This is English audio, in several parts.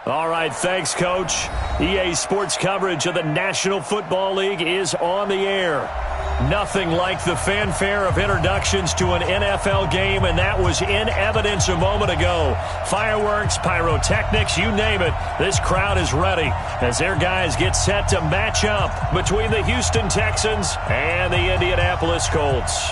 All right, thanks, Coach. EA Sports coverage of the National Football League is on the air. Nothing like the fanfare of introductions to an NFL game, and that was in evidence a moment ago. Fireworks, pyrotechnics, you name it. This crowd is ready as their guys get set to match up between the Houston Texans and the Indianapolis Colts.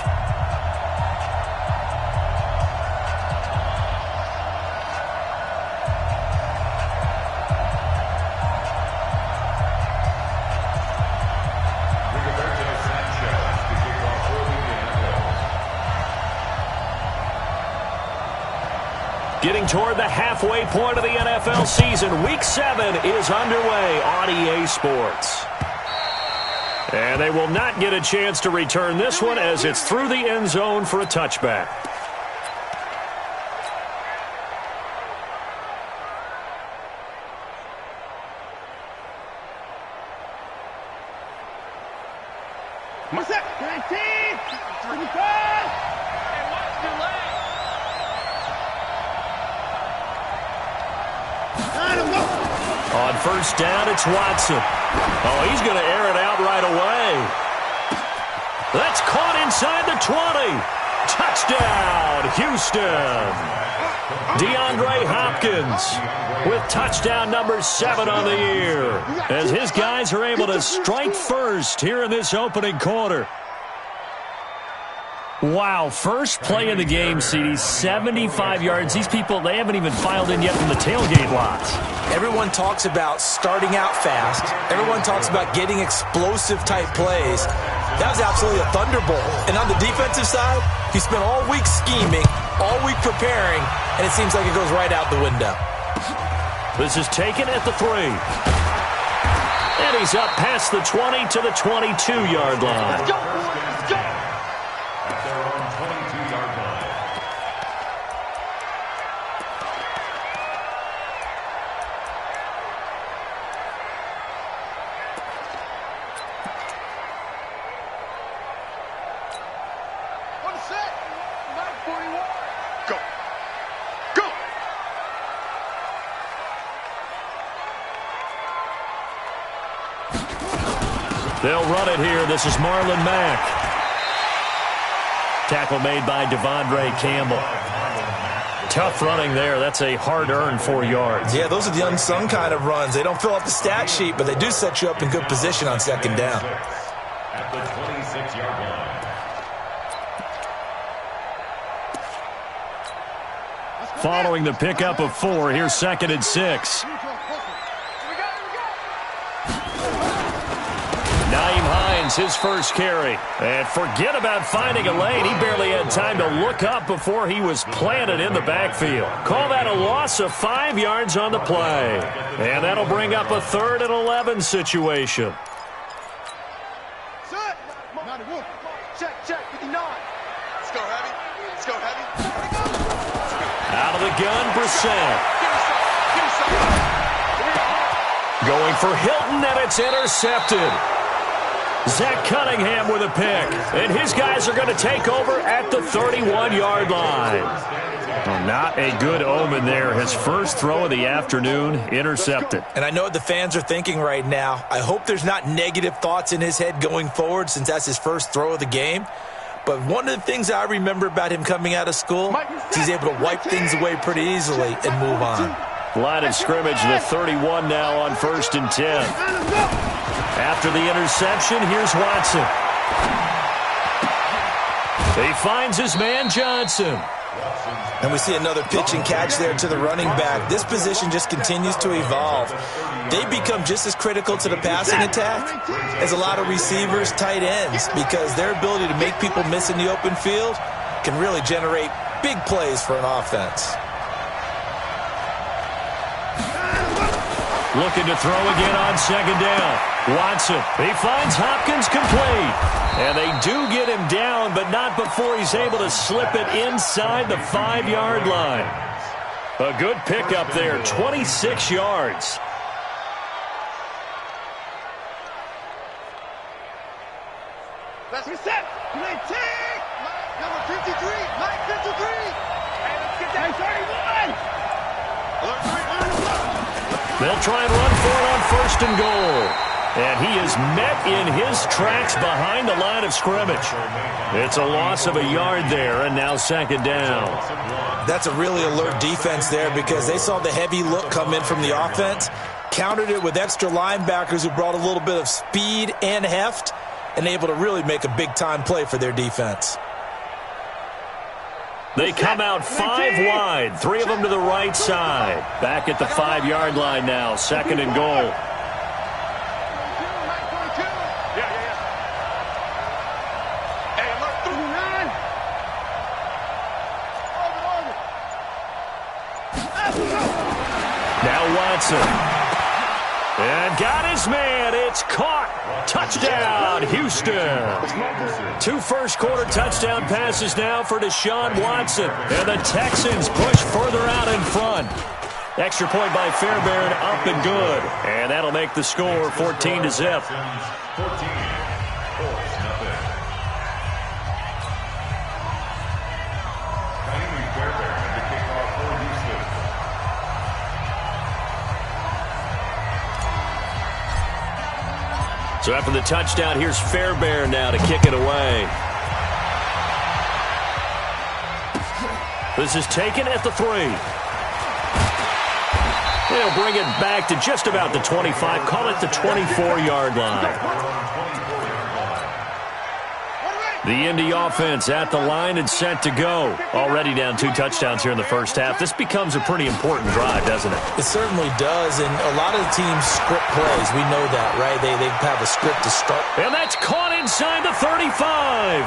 Getting toward the halfway point of the NFL season, Week 7 is underway on EA Sports. And they will not get a chance to return this one as it's through the end zone for a touchback. On first down, it's Watson. Oh, he's going to air it out right away. That's caught inside the 20. Touchdown, Houston. DeAndre Hopkins with touchdown number 7 on the year as his guys are able to strike first here in this opening quarter. Wow, first play of the game, CD, 75 yards. These people, they haven't even filed in yet from the tailgate lots. Everyone talks about starting out fast. Everyone talks about getting explosive-type plays. That was absolutely a thunderbolt. And on the defensive side, he spent all week scheming, all week preparing, and it seems like it goes right out the window. This is taken at the 3. And he's up past the 20 to the 22-yard line. Let's go, boys. Let's go. They'll run it here. This is Marlon Mack. Tackle made by Devondre Campbell. Tough running there. That's a hard-earned 4 yards. Yeah, those are the unsung kind of runs. They don't fill up the stat sheet, but they do set you up in good position on second down. At the 26-yard line. Following the pickup of 4, here's 2nd and 6. His first carry. And forget about finding a lane. He barely had time to look up before he was planted in the backfield. Call that a loss of 5 yards on the play. And that'll bring up a 3rd and 11 situation. Check, 59. Let's go heavy. Let's go heavy. Out of the gun, Brissett. Going for Hilton, and it's intercepted. Zach Cunningham with a pick, and his guys are going to take over at the 31-yard line. Well, not a good omen there. His first throw of the afternoon intercepted. And I know what the fans are thinking right now. I hope there's not negative thoughts in his head going forward since that's his first throw of the game. But one of the things I remember about him coming out of school is he's able to wipe things away pretty easily and move on. Line of scrimmage, the 31 now on 1st and 10. After the interception, here's Watson. He finds his man Johnson. And we see another pitch and catch there to the running back. This position just continues to evolve. They become just as critical to the passing attack as a lot of receivers, tight ends, because their ability to make people miss in the open field can really generate big plays for an offense. Looking to throw again on 2nd down. Watson, he finds Hopkins complete. And they do get him down, but not before he's able to slip it inside the 5-yard line. A good pickup there, 26 yards. Let's reset. Number 53. Line 53. Hey, let's get that 31. Alert 3. They'll try and run for it on 1st and goal. And he is met in his tracks behind the line of scrimmage. It's a loss of a yard there, and now 2nd down. That's a really alert defense there because they saw the heavy look come in from the offense, countered it with extra linebackers who brought a little bit of speed and heft, and able to really make a big-time play for their defense. They come out 5 wide, 3 of them to the right side. Back at the 5-yard line now, 2nd and goal. Now Watson. And got his man. It's caught. Touchdown, Houston. 2 first-quarter touchdown passes now for Deshaun Watson. And the Texans push further out in front. Extra point by Fairbairn, up and good. And that'll make the score 14-0. So after the touchdown, here's Fairbairn now to kick it away. This is taken at the 3. They'll bring it back to just about the 25. Call it the 24-yard line. The Indy offense at the line and set to go. Already down 2 touchdowns here in the first half. This becomes a pretty important drive, doesn't it? It certainly does, and a lot of the teams script plays. We know that, right? They have a script to start. And that's caught inside the 35.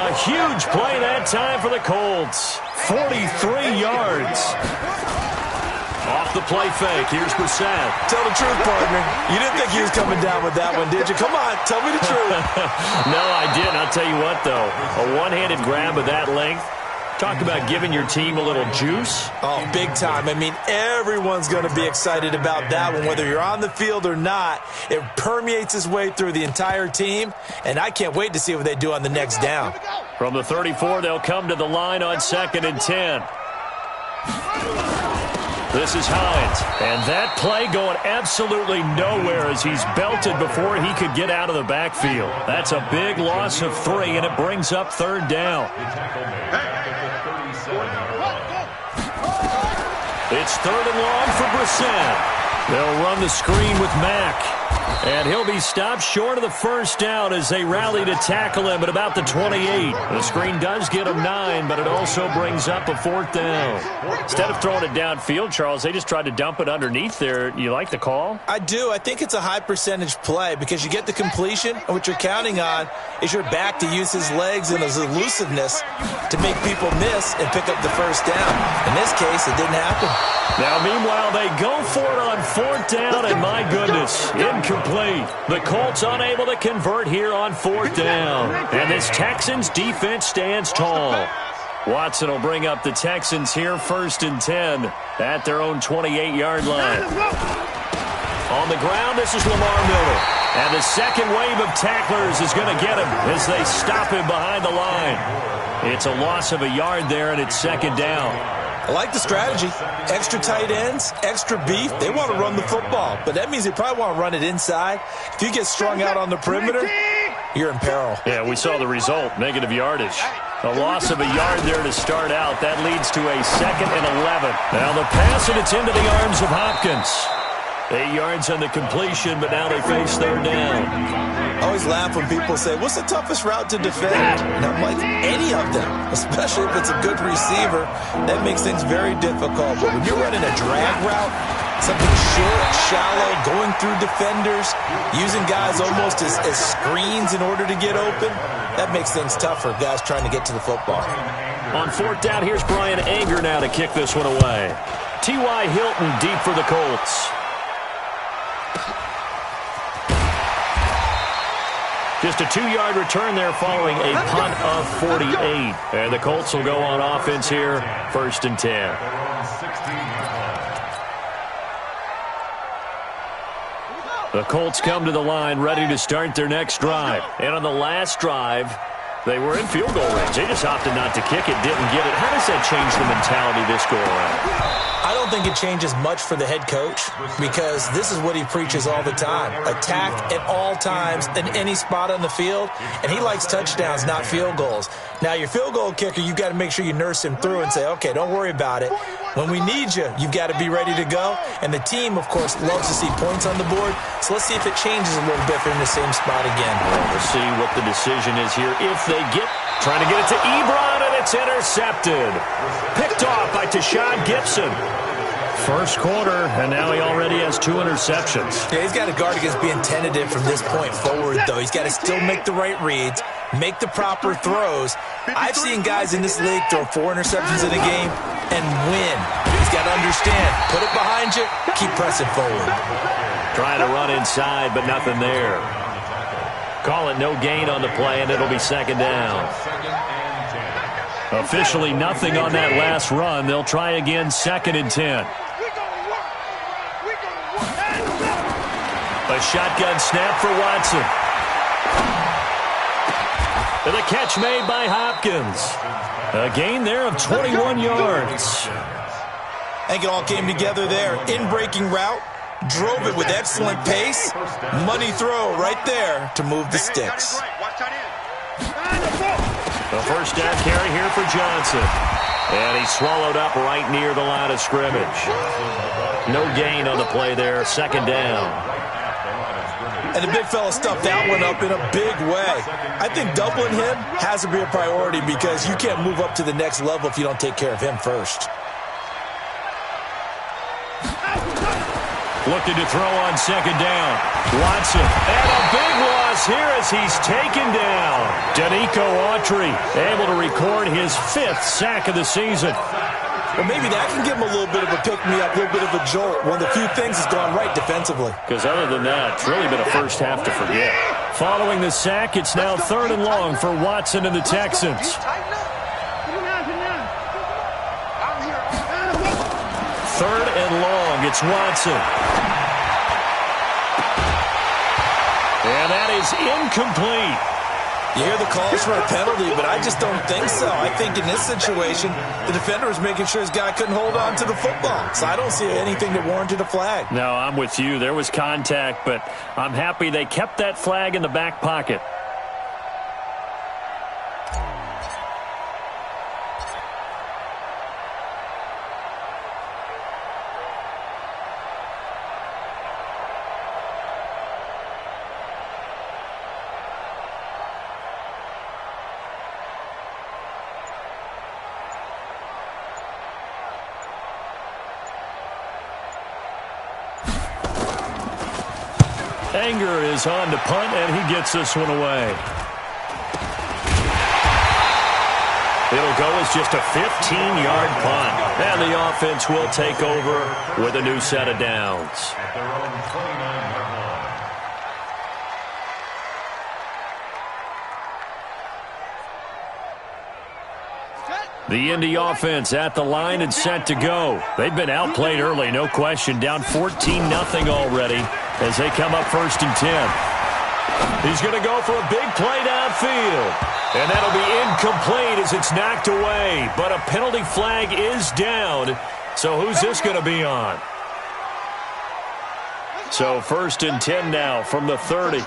A huge play that time for the Colts. 43 yards. Off the play fake. Here's Brissett. Tell the truth, partner. You didn't think he was coming down with that one, did you? Come on, tell me the truth. No, I didn't. I'll tell you what, though. A one-handed grab of that length. Talk about giving your team a little juice. Oh, big time. I mean, everyone's going to be excited about that one, whether you're on the field or not. It permeates its way through the entire team, and I can't wait to see what they do on the next down. From the 34, they'll come to the line on 2nd and 10. This is Hines, and that play going absolutely nowhere as he's belted before he could get out of the backfield. That's a big loss of 3, and it brings up 3rd down. It's 3rd and long for Brissett. They'll run the screen with Mack. And he'll be stopped short of the 1st down as they rally to tackle him at about the 28. The screen does get him 9, but it also brings up a 4th down. Instead of throwing it downfield, Charles, they just tried to dump it underneath there. You like the call? I do. I think it's a high percentage play because you get the completion, and what you're counting on is your back to use his legs and his elusiveness to make people miss and pick up the 1st down. In this case, it didn't happen. Now, meanwhile, they go for it on 4th down, and my goodness, incomplete. The Colts unable to convert here on 4th down. And this Texans defense stands tall. Watson will bring up the Texans here 1st and 10 at their own 28-yard line. On the ground, this is Lamar Miller. And the second wave of tacklers is going to get him as they stop him behind the line. It's a loss of a yard there, and it's 2nd down. I like the strategy. Extra tight ends, extra beef. They want to run the football, but that means they probably want to run it inside. If you get strung out on the perimeter, you're in peril. Yeah, we saw the result, negative yardage. A loss of a yard there to start out. That leads to a 2nd and 11. Now the pass, and it's into the arms of Hopkins. 8 yards on the completion, but now they face 3rd down. I always laugh when people say, what's the toughest route to defend? And I'm like, any of them, especially if it's a good receiver. That makes things very difficult. But when you're running a drag route, something short, shallow, going through defenders, using guys almost as screens in order to get open, that makes things tough for guys trying to get to the football. On 4th down, here's Brian Anger now to kick this one away. T.Y. Hilton deep for the Colts. Just a 2-yard return there following a punt of 48. And the Colts will go on offense here, 1st and 10. The Colts come to the line ready to start their next drive. And on the last drive, They were in field goal range. They just opted not to kick it, didn't get it. How does that change the mentality this go around? I don't think it changes much for the head coach because this is what he preaches all the time. Attack at all times in any spot on the field, and he likes touchdowns, not field goals. Now, your field goal kicker, you've got to make sure you nurse him through and say, okay, don't worry about it. When we need you, you've got to be ready to go. And the team, of course, loves to see points on the board. So let's see if it changes a little bit if they're in the same spot again. We'll see what the decision is here. If they get, trying to get it to Ebron, and it's intercepted. Picked off by Tashawn Gibson. First quarter, and now he already has 2 interceptions. Yeah, he's got to guard against being tentative from this point forward, though. He's got to still make the right reads, make the proper throws. I've seen guys in this league throw 4 interceptions in a game and win. He's got to understand, put it behind you, keep pressing forward. Trying to run inside, but nothing there. Call it no gain on the play, and it'll be second down. Officially nothing on that last run. They'll try again, 2nd and 10. A shotgun snap for Watson. And the catch made by Hopkins. A gain there of 21 yards. I think it all came together there. In-breaking route, drove it with excellent pace. Money throw right there to move the sticks. The first down carry here for Johnson. And he swallowed up right near the line of scrimmage. No gain on the play there, 2nd down. And the big fella stuffed that one up in a big way. I think doubling him has to be a priority because you can't move up to the next level if you don't take care of him first. Looking to throw on 2nd down. Watson. And a big loss here as he's taken down. Danico Autry able to record his 5th sack of the season. Well, maybe that can give him a little bit of a pick-me-up, a little bit of a jolt. One of the few things that's gone right defensively. Because other than that, it's really been a first half to forget. Following the sack, it's now 3rd and long for Watson and the Texans. 3rd and long, it's Watson. And that is incomplete. You hear the calls for a penalty, but I just don't think so. I think in this situation, the defender was making sure his guy couldn't hold on to the football. So I don't see anything that warranted a flag. No, I'm with you. There was contact, but I'm happy they kept that flag in the back pocket. Anger is on to punt, and he gets this one away. It'll go as just a 15-yard punt. And the offense will take over with a new set of downs. The Indy offense at the line and set to go. They've been outplayed early, no question. Down 14-0 already as they come up 1st and 10. He's going to go for a big play downfield. And that'll be incomplete as it's knocked away. But a penalty flag is down. So who's this going to be on? So 1st and 10 now from the 30.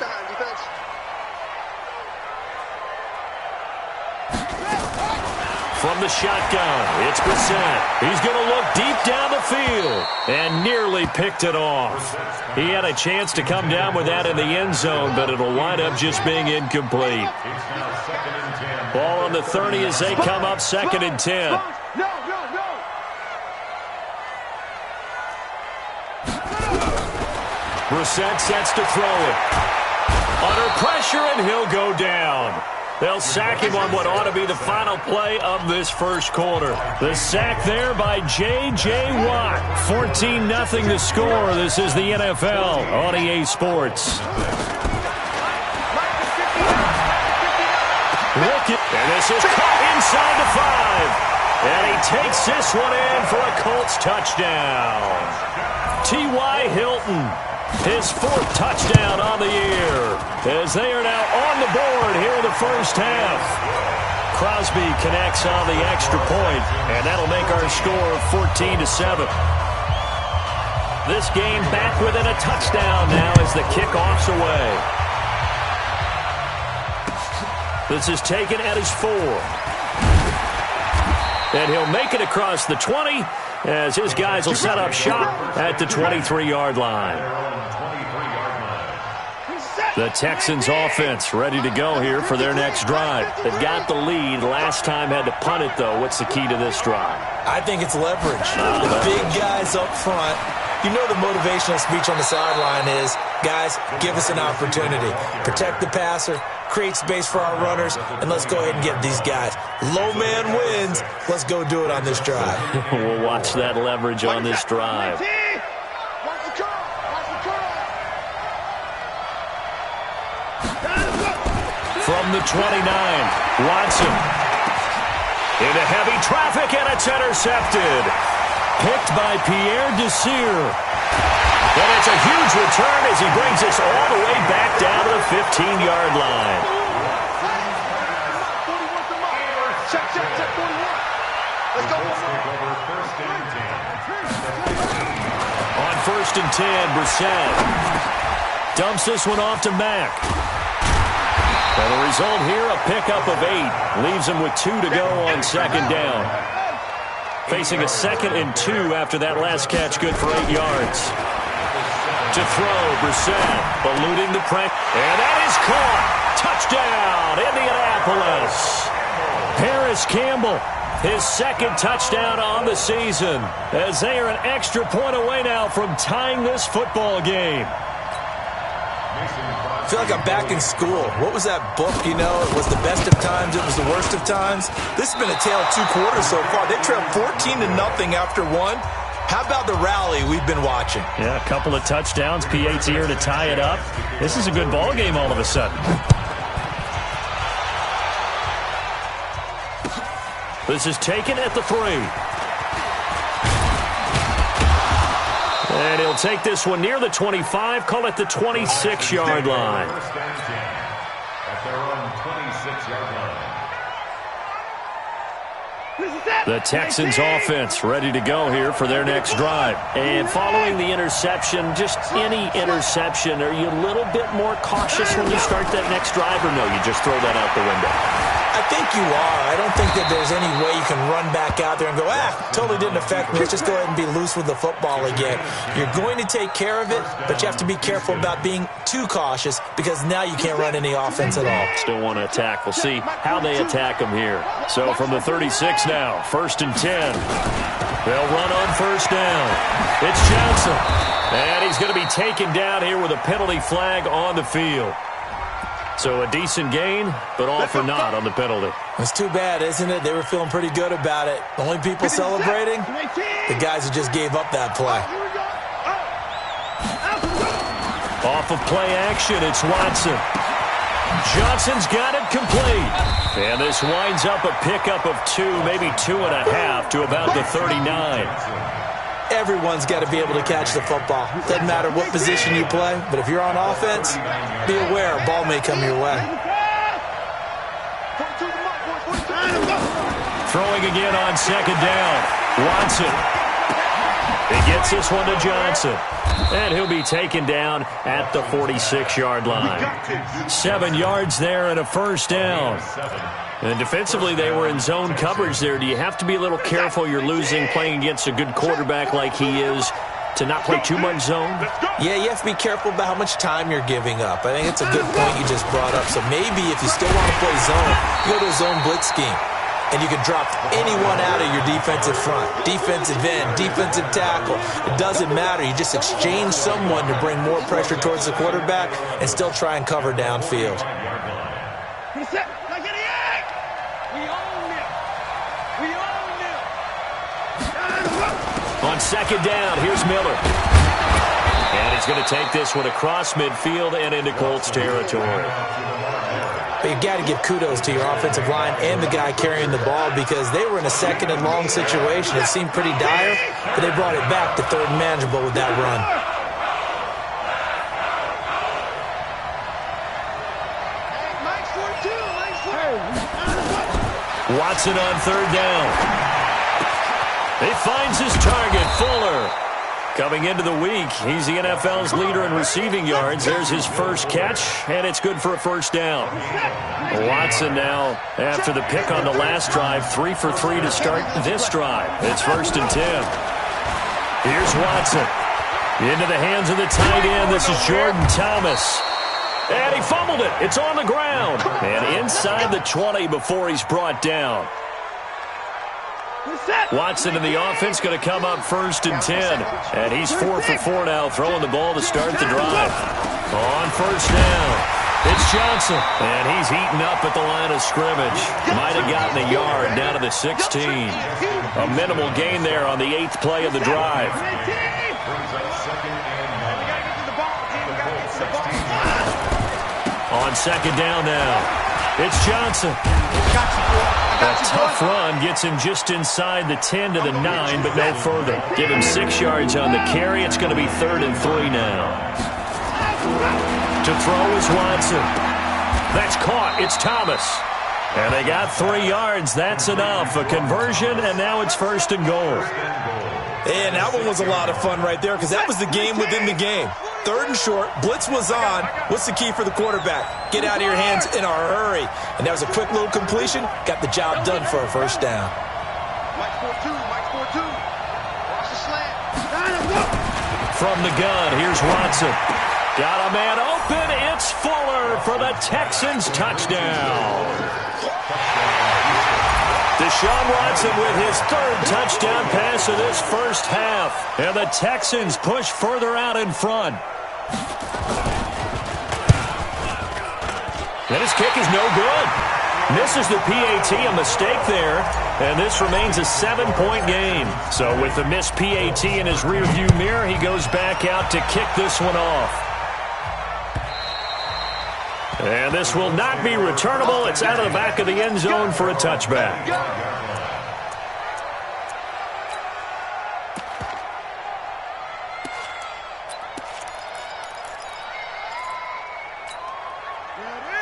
From the shotgun, it's Brissett. He's going to look deep down the field and nearly picked it off. He had a chance to come down with that in the end zone, but it'll wind up just being incomplete. Ball on the 30 as they come up 2nd and 10. Brissett sets to throw it. Under pressure, and he'll go down. They'll sack him on what ought to be the final play of this first quarter. The sack there by J.J. Watt. 14-0 the score. This is the NFL on EA Sports. And this is caught inside the 5. And he takes this one in for a Colts touchdown. T.Y. Hilton, his 4th touchdown on the year, as they are now on the board here in the first half. Crosby connects on the extra point, and that'll make our score 14-7. This game back within a touchdown now as the kickoff's away. This is taken at his 4. And he'll make it across the 20 as his guys will set up shop at the 23-yard line. The Texans offense ready to go here for their next drive. They've got the lead. Last time had to punt it, though. What's the key to this drive? I think it's leverage. The big guys up front. You know the motivational speech on the sideline is, guys, give us an opportunity. Protect the passer, create space for our runners, and let's go ahead and get these guys. Low man wins. Let's go do it on this drive. We'll watch that leverage on this drive. From the 29, Watson. Into heavy traffic, and it's intercepted. Picked by Pierre Desir. And it's a huge return as he brings us all the way back down to the 15-yard line. Check, 41. Let's go. On 1st and 10, Brissett dumps this one off to Mack. And the result here, a pickup of 8. Leaves him with 2 to go on 2nd down. Facing a 2nd and 2 after that last catch, good for 8 yards. To throw, Brissett eluding the pressure. And that is caught. Touchdown, Indianapolis. Harris Campbell, his 2nd touchdown on the season, as they are an extra point away now from tying this football game. I feel like I'm back in school. What was that book, you know? It was the best of times. It was the worst of times. This has been a tale of 2 quarters so far. They trailed 14-0 after 1. How about the rally we've been watching? Yeah, a couple of touchdowns. P8's here to tie it up. This is a good ball game all of a sudden. This is taken at the 3. And he'll take this one near the 25, call it the 26-yard line. At their own 26-yard line. The Texans offense ready to go here for their next drive. And following the interception, just any interception, are you a little bit more cautious when you start that next drive, or no, you just throw that out the window? I think you are. I don't think that there's any way you can run back out there and go, totally didn't affect me. Let's just go ahead and be loose with the football again. You're going to take care of it, but you have to be careful about being too cautious because now you can't run any offense at all. Still want to attack. We'll see how they attack them here. So from the 36 now, 1st and 10. They'll run on 1st down. It's Johnson. And he's going to be taken down here with a penalty flag on the field. So a decent gain, but all for naught on the penalty. It's too bad, isn't it? They were feeling pretty good about it. The only people celebrating, the guys who just gave up that play. Off of play action, it's Watson. Johnson's got it complete. And this winds up a pickup of 2, maybe 2.5 to about the 39. Everyone's got to be able to catch the football. Doesn't matter what position you play, but if you're on offense, be aware a ball may come your way. Throwing again on 2nd down. Watson. He gets this one to Johnson. And he'll be taken down at the 46-yard line. 7 yards there and a 1st down. And defensively, they were in zone coverage there. Do you have to be a little careful? You're losing, playing against a good quarterback like he is, to not play too much zone? Yeah, you have to be careful about how much time you're giving up. I think it's a good point you just brought up. So maybe if you still want to play zone, you go to a zone blitz scheme. And you can drop anyone out of your defensive front. Defensive end, defensive tackle. It doesn't matter. You just exchange someone to bring more pressure towards the quarterback and still try and cover downfield. On 2nd down, here's Miller. And he's going to take this one across midfield and into Colts territory. But you've got to give kudos to your offensive line and the guy carrying the ball because they were in a second and long situation. It seemed pretty dire, but they brought it back to third and manageable with that run. Watson on third down. He finds his target, Fuller. Coming into the week, he's the NFL's leader in receiving yards. There's his first catch, and it's good for a first down. Watson now, after the pick on the last drive, 3 for 3 to start this drive. It's 1st and 10. Here's Watson. Into the hands of the tight end. This is Jordan Thomas. And he fumbled it. It's on the ground. And inside the 20 before he's brought down. Watson in the offense going to come up 1st and 10. And he's 4 for 4 now, throwing the ball to start the drive. On first down, it's Johnson. And he's eaten up at the line of scrimmage. Might have gotten a yard down to the 16. A minimal gain there on the 8th play of the drive. On second down now, it's Johnson. A tough run gets him just inside the 10 to the 9, but no further. Give him 6 yards on the carry. It's going to be 3rd and 3 now. To throw is Watson. That's caught. It's Thomas. And they got 3 yards. That's enough. A conversion, and now it's 1st and goal. And that one was a lot of fun right there because that was the game within the game. 3rd and short, blitz was on. What's the key for the quarterback? Get out of your hands in a hurry. And that was a quick little completion. Got the job done for a first down. Mike 4-2, Mike 4-2. Watch the slant. From the gun, here's Watson. Got a man open. It's Fuller for the Texans touchdown. Deshaun Watson with his 3rd touchdown pass of this first half. And the Texans push further out in front. And his kick is no good. Misses the PAT, a mistake there. And this remains a 7-point game. So with the missed PAT in his rearview mirror, he goes back out to kick this one off. And this will not be returnable. It's out of the back of the end zone for a touchback.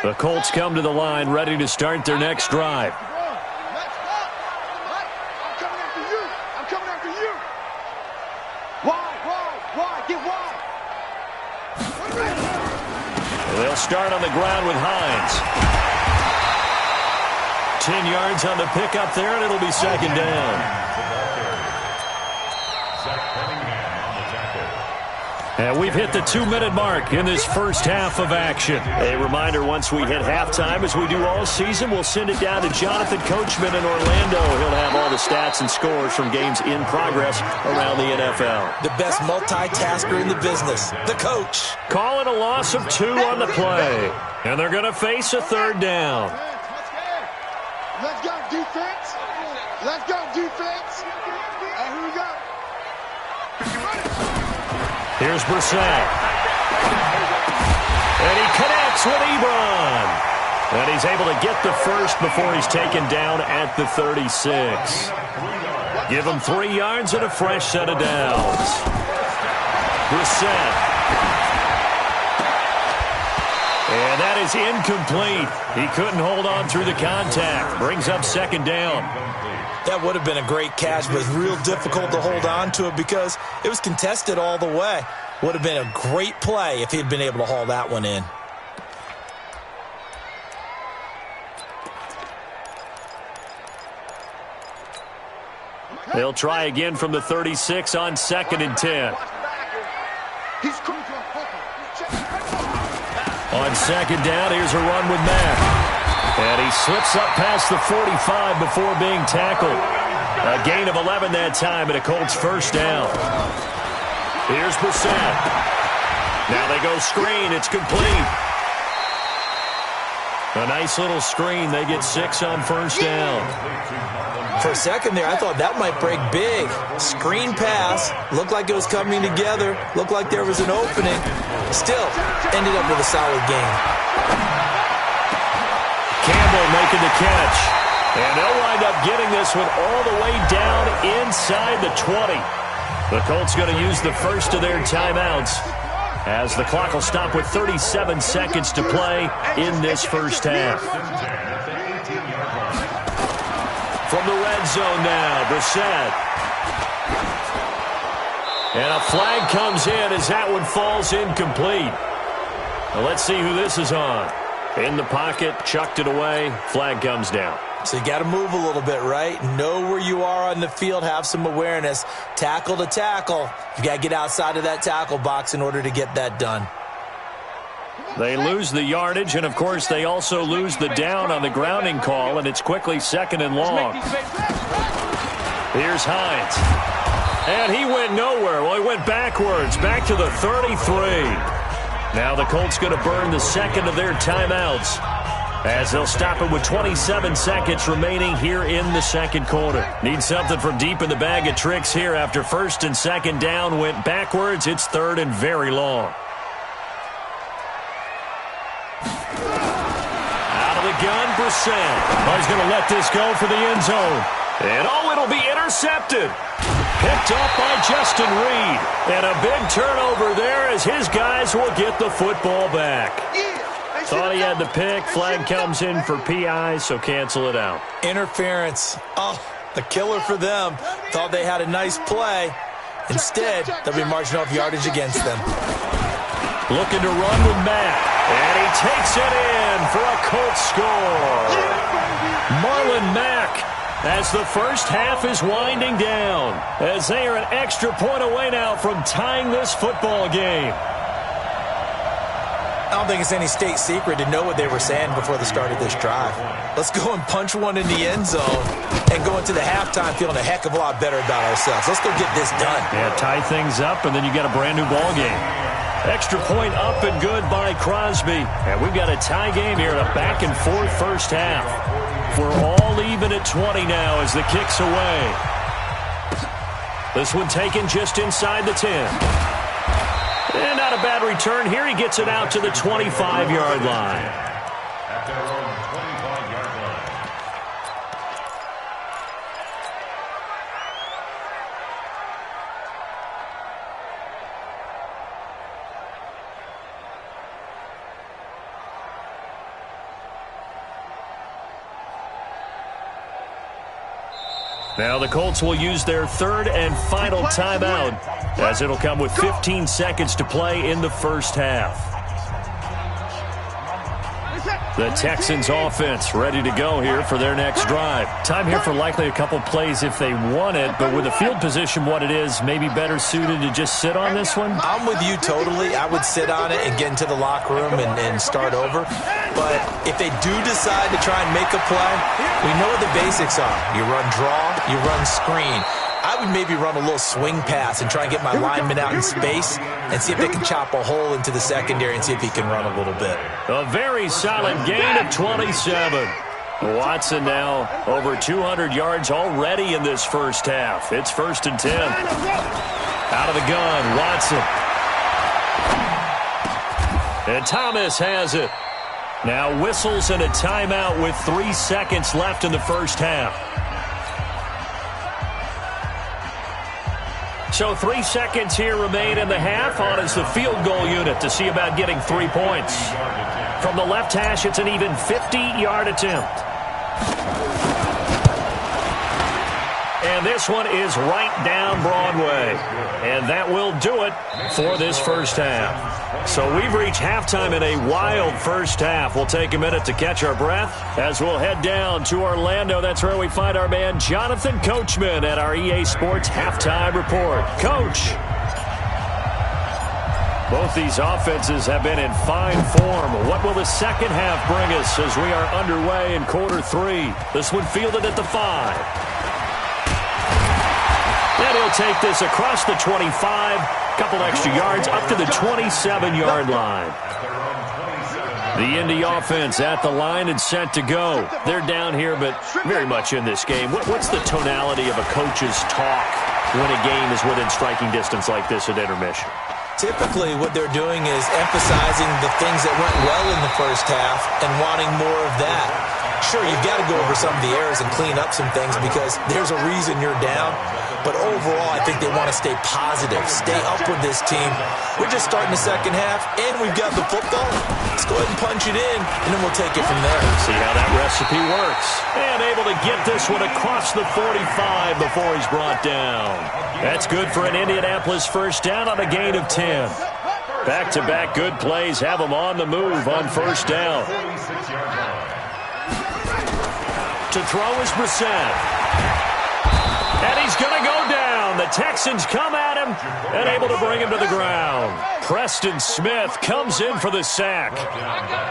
The Colts come to the line, ready to start their next drive. I'm coming after you. I'm coming after you. Wide. Get wide. They'll start on the ground with Hines. 10 yards on the pickup there, and it'll be 2nd down. And we've hit the 2-minute mark in this first half of action. A reminder, once we hit halftime, as we do all season, we'll send it down to Jonathan Coachman in Orlando. He'll have all the stats and scores from games in progress around the NFL. The best multitasker in the business, the coach. Calling a loss of 2 on the play. And they're going to face a 3rd down. Let's go, defense. Let's go, defense. And here we go. Here's Brissett. And he connects with Ebron. And he's able to get the first before he's taken down at the 36. Give him 3 yards and a fresh set of downs. Brissett. And that is incomplete. He couldn't hold on through the contact. Brings up 2nd down. That would have been a great catch, but real difficult to hold on to it because it was contested all the way. Would have been a great play if he'd been able to haul that one in. They'll try again from the 36 on 2nd and 10. On 2nd down, here's a run with Mack. And he slips up past the 45 before being tackled. A gain of 11 that time and a Colts first down. Here's Brissett. Now they go screen. It's complete. A nice little screen. They get 6 on first down. For a second there, I thought that might break big. Screen pass. Looked like it was coming together. Looked like there was an opening. Still, ended up with a solid game. making the catch. And they'll wind up getting this one all the way down inside the 20. The Colts going to use the first of their timeouts as the clock will stop with 37 seconds to play in this first half. From the red zone now, Brissett. And a flag comes in as that one falls incomplete. Now let's see who this is on. In the pocket, chucked it away, flag comes down. So you got to move a little bit, right? Know where you are on the field, have some awareness. Tackle to tackle. You got to get outside of that tackle box in order to get that done. They lose the yardage, and of course they also lose the down on the grounding call, and it's quickly 2nd and long. Here's Hines. And he went nowhere. Well, he went backwards, back to the 33. Now the Colts going to burn the second of their timeouts as they'll stop it with 27 seconds remaining here in the second quarter. Need something from deep in the bag of tricks here after 1st and 2nd down went backwards. It's 3rd and very long. Out of the gun, Brissett. Oh, he's going to let this go for the end zone. And it'll be intercepted. Picked up by Justin Reed. And a big turnover there as his guys will get the football back. Thought he had the pick. Flag comes in for PI, so cancel it out. Interference. Oh, a killer for them. Thought they had a nice play. Instead, they'll be marching off yardage against them. Looking to run with Mack. And he takes it in for a Colts score. Marlon Mack, as the first half is winding down, as they are an extra point away now from tying this football game. I don't think it's any state secret to know what they were saying before the start of this drive. Let's go and punch one in the end zone and go into the halftime feeling a heck of a lot better about ourselves. Let's go get this done. Yeah, tie things up, and then you got a brand-new ball game. Extra point up and good by Crosby. And we've got a tie game here in a back-and-forth first half. We're all even at 20 now as the kick's away. This one taken just inside the 10. And not a bad return here. He gets it out to the 25-yard line. At their own 25-yard line. Now the Colts will use their 3rd and final timeout as it'll come with 15 seconds to play in the first half. The Texans offense ready to go here for their next drive. Time here for likely a couple plays if they want it, but with the field position what it is, maybe better suited to just sit on this one? I'm with you totally. I would sit on it and get into the locker room and start over. But if they do decide to try and make a play, we know what the basics are. You run draw, you run screen. I would maybe run a little swing pass and try and get my lineman out in space and see if they can chop a hole into the secondary and see if he can run a little bit. A very solid gain of 27. Watson now over 200 yards already in this first half. It's 1st and 10. Out of the gun, Watson. And Thomas has it. Now whistles and a timeout with 3 seconds left in the first half. So 3 seconds here remain in the half. On is the field goal unit to see about getting 3 points. From the left hash, it's an even 50-yard attempt. And this one is right down Broadway. And that will do it for this first half. So we've reached halftime in a wild first half. We'll take a minute to catch our breath as we'll head down to Orlando. That's where we find our man Jonathan Coachman at our EA Sports Halftime Report. Coach, both these offenses have been in fine form. What will the second half bring us as we are underway in quarter 3? This one fielded at the 5. And he'll take this across the 25, couple extra yards up to the 27-yard line. The Indy offense at the line and set to go. They're down here, but very much in this game. What's the tonality of a coach's talk when a game is within striking distance like this at intermission? Typically, what they're doing is emphasizing the things that went well in the first half and wanting more of that. Sure, you've got to go over some of the errors and clean up some things because there's a reason you're down. But overall, I think they want to stay positive, stay up with this team. We're just starting the second half, and we've got the football. Let's go ahead and punch it in, and then we'll take it from there. See how that recipe works. And able to get this one across the 45 before he's brought down. That's good for an Indianapolis first down on a gain of 10. Back-to-back good plays have them on the move on first down. To throw is Brissett. And he's going to go down. The Texans come at him and able to bring him to the ground. Preston Smith comes in for the sack.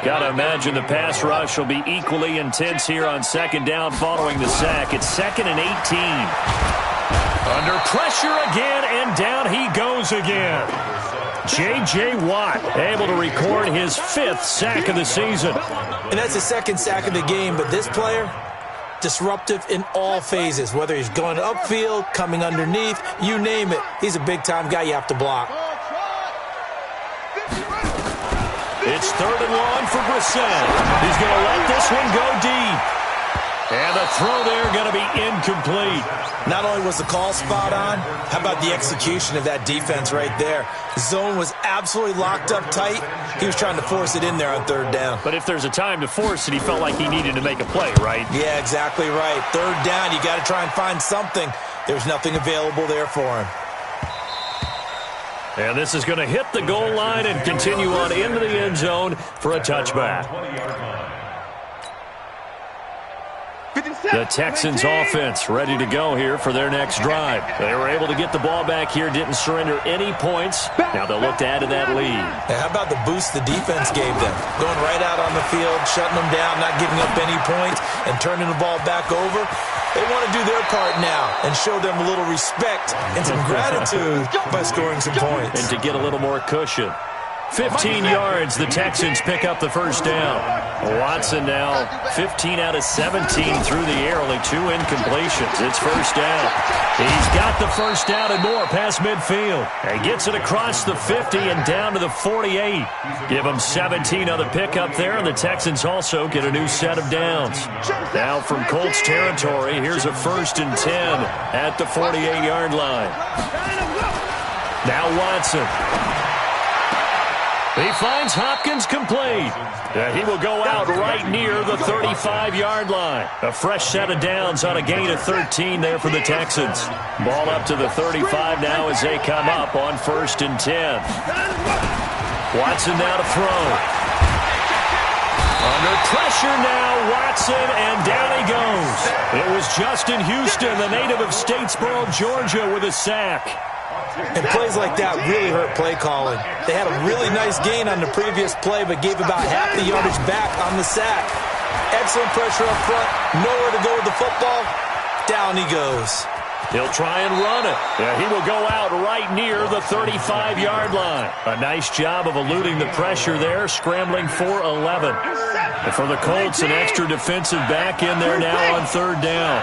Got to imagine the pass rush will be equally intense here on second down following the sack. It's 2nd and 18. Under pressure again, and down he goes again. J.J. Watt able to record his 5th sack of the season. And that's the 2nd sack of the game, but this player, disruptive in all phases, whether he's going upfield, coming underneath, you name it. He's a big-time guy you have to block. It's 3rd and long for Brissett. He's going to let this one go deep. And the throw there going to be incomplete. Not only was the call spot on, how about the execution of that defense right there? Zone was absolutely locked up tight. He was trying to force it in there on 3rd down. But if there's a time to force it, he felt like he needed to make a play, right? Yeah, exactly right. 3rd down, you got to try and find something. There's nothing available there for him. And this is going to hit the goal line and continue on into the end zone for a touchback. The Texans offense ready to go here for their next drive. They were able to get the ball back here, didn't surrender any points. Now they'll look to add to that lead. And how about the boost the defense gave them? Going right out on the field, shutting them down, not giving up any points, and turning the ball back over. They want to do their part now and show them a little respect and some gratitude by scoring some points. And to get a little more cushion. 15 yards, the Texans pick up the first down. Watson now 15 out of 17 through the air, only 2 incompletions. It's first down. He's got the first down and more past midfield. He gets it across the 50 and down to the 48. Give him 17 on the pickup there, and the Texans also get a new set of downs. Now from Colts territory, here's a 1st and 10 at the 48-yard line. Now Watson. He finds Hopkins complete. He will go out right near the 35-yard line. A fresh set of downs on a gain of 13 there for the Texans. Ball up to the 35 now as they come up on 1st and 10. Watson now to throw. Under pressure now, Watson, and down he goes. It was Justin Houston, the native of Statesboro, Georgia, with a sack. And plays like that really hurt play calling. They had a really nice gain on the previous play, but gave about half the yardage back on the sack. Excellent pressure up front. Nowhere to go with the football. Down he goes. He'll try and run it. Yeah, he will go out right near the 35-yard line. A nice job of eluding the pressure there, scrambling for 11. And for the Colts, an extra defensive back in there now on 3rd down.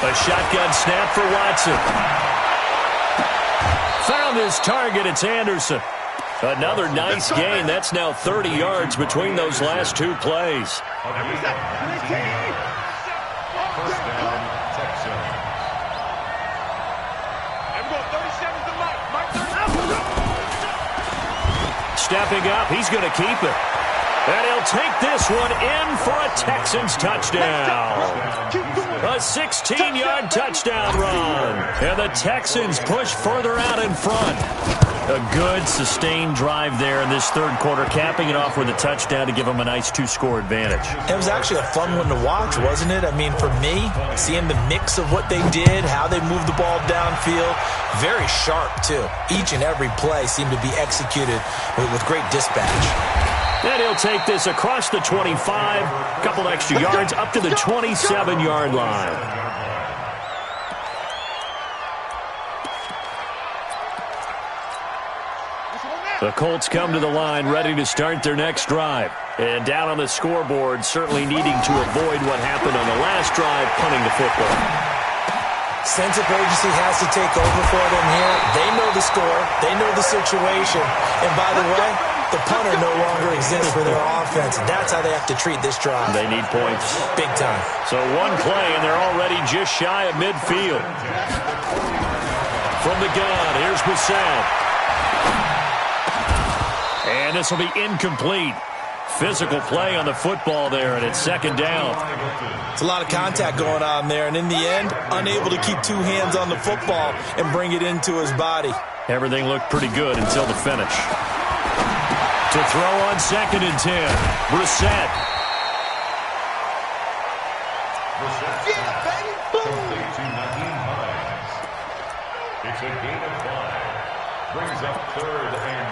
A shotgun snap for Watson. Found his target. It's Anderson. Another nice gain. That's now 30 yards between those last 2 plays. Stepping up, he's going to keep it. And he'll take this one in for a Texans touchdown. A 16-yard touchdown run. And the Texans push further out in front. A good, sustained drive there in this 3rd quarter, capping it off with a touchdown to give them a nice 2-score advantage. It was actually a fun one to watch, wasn't it? I mean, for me, seeing the mix of what they did, how they moved the ball downfield, very sharp, too. Each and every play seemed to be executed with great dispatch. And he'll take this across the 25, a couple extra yards, up to the 27-yard line. The Colts come to the line, ready to start their next drive. And down on the scoreboard, certainly needing to avoid what happened on the last drive, punting the football. Sense of urgency has to take over for them here. They know the score. They know the situation. And by the way, The punter no longer exists for their offense. That's how they have to treat this drive. They need points. Big time. So one play, and they're already just shy of midfield. From the gun, here's Brissett. And this will be incomplete. Physical play on the football there, and it's second down. It's a lot of contact going on there, and in the end, unable to keep two hands on the football and bring it into his body. Everything looked pretty good until the finish. To throw on 2nd and 10, Brissett. Yeah, baby, boom! It's a gain of 5. Brings up 3rd and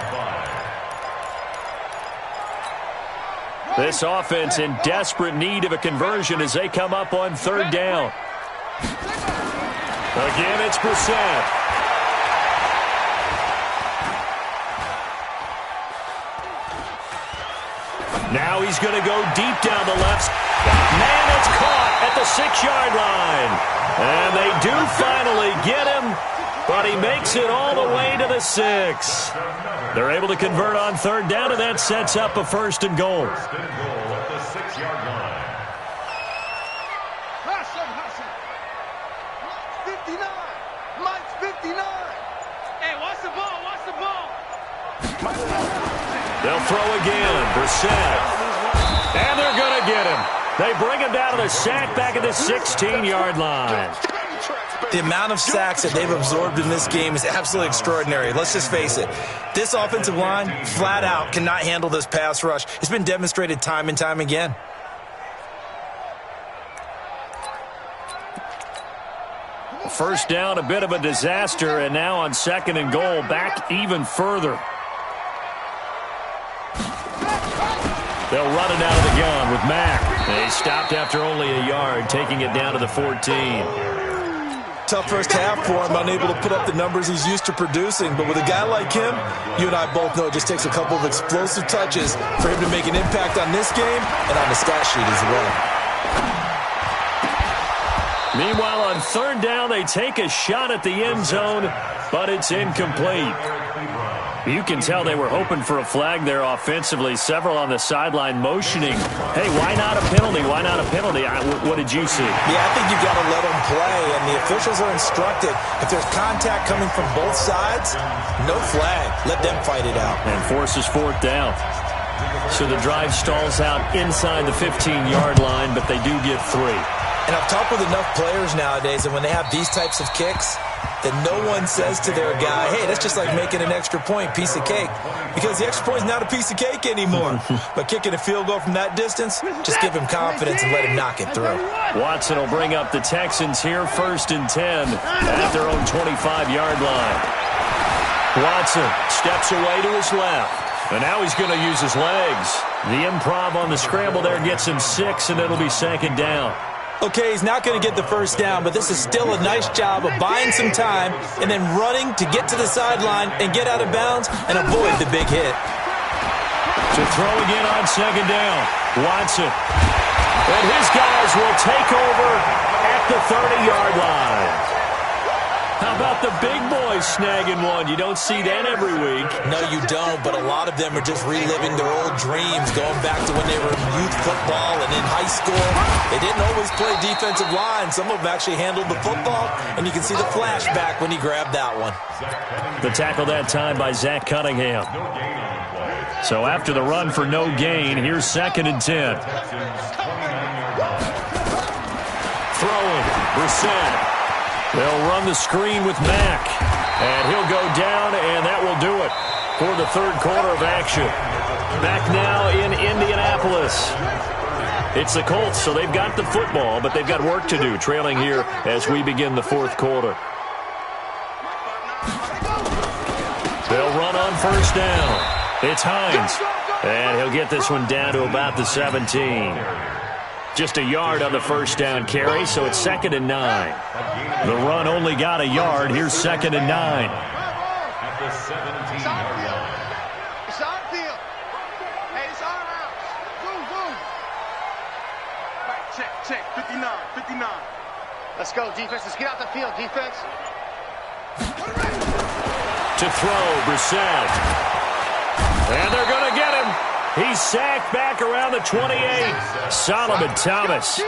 5. This offense in desperate need of a conversion as they come up on 3rd down. Again, it's Brissett. Now he's going to go deep down the left. Man, it's caught at the 6-yard line. And they do finally get him, but he makes it all the way to the 6. They're able to convert on 3rd down, and that sets up a 1st and goal. First and goal at the 6-yard line. Hustle. Mike's 59. Mike's 59. Hey, watch the ball. They'll throw again. Brissett. And they're going to get him. They bring him down to the sack back at the 16-yard line. The amount of sacks that they've absorbed in this game is absolutely extraordinary. Let's just face it. This offensive line, flat out, cannot handle this pass rush. It's been demonstrated time and time again. First down, a bit of a disaster, and now on 2nd and goal, back even further. They'll run it out of the gun with Mack. They stopped after only a yard, taking it down to the 14. Tough first half for him, unable to put up the numbers he's used to producing. But with a guy like him, you and I both know it just takes a couple of explosive touches for him to make an impact on this game and on the stat sheet as well. Meanwhile, on 3rd down, they take a shot at the end zone, but it's incomplete. You can tell they were hoping for a flag there offensively. Several on the sideline motioning. Hey, why not a penalty? Why not a penalty? What did you see? Yeah, I think you've got to let them play, and the officials are instructed. If there's contact coming from both sides, no flag. Let them fight it out. And forces 4th down. So the drive stalls out inside the 15-yard line, but they do get 3. And I've talked with enough players nowadays, and when they have these types of kicks, that no one says to their guy, hey, that's just like making an extra point, piece of cake. Because the extra point is not a piece of cake anymore. But kicking a field goal from that distance, just give him confidence and let him knock it through. Watson will bring up the Texans here, 1st and 10 at their own 25-yard line. Watson steps away to his left. And now he's going to use his legs. The improv on the scramble there gets him 6, and it'll be 2nd down. Okay, he's not going to get the first down, but this is still a nice job of buying some time and then running to get to the sideline and get out of bounds and avoid the big hit. To throw again on 2nd down, Watson. And his guys will take over at the 30-yard line. How about the big boys snagging one? You don't see that every week. No, you don't, but a lot of them are just reliving their old dreams, going back to when they were in youth football and in high school. They didn't always play defensive line. Some of them actually handled the football, and you can see the flashback when he grabbed that one. The tackle that time by Zach Cunningham. So after the run for no gain, here's 2nd and 10. Throwing, Brissett. They'll run the screen with Mack. And he'll go down, and that will do it for the 3rd quarter of action. Back now in Indianapolis. It's the Colts, so they've got the football, but they've got work to do, trailing here as we begin the 4th quarter. They'll run on 1st down. It's Hines. And he'll get this one down to about the 17. Just a yard on the 1st down carry, so it's 2nd and 9. The run only got a yard. Here's 2nd and 9. At the 17-yard line. It's our field. Hey, it's our house. Boom. Right, check. 59. Let's go, defense. Let's get out the field, defense. To throw, Brissett. And they're going to get him. He's sacked back around the 28. Solomon Thomas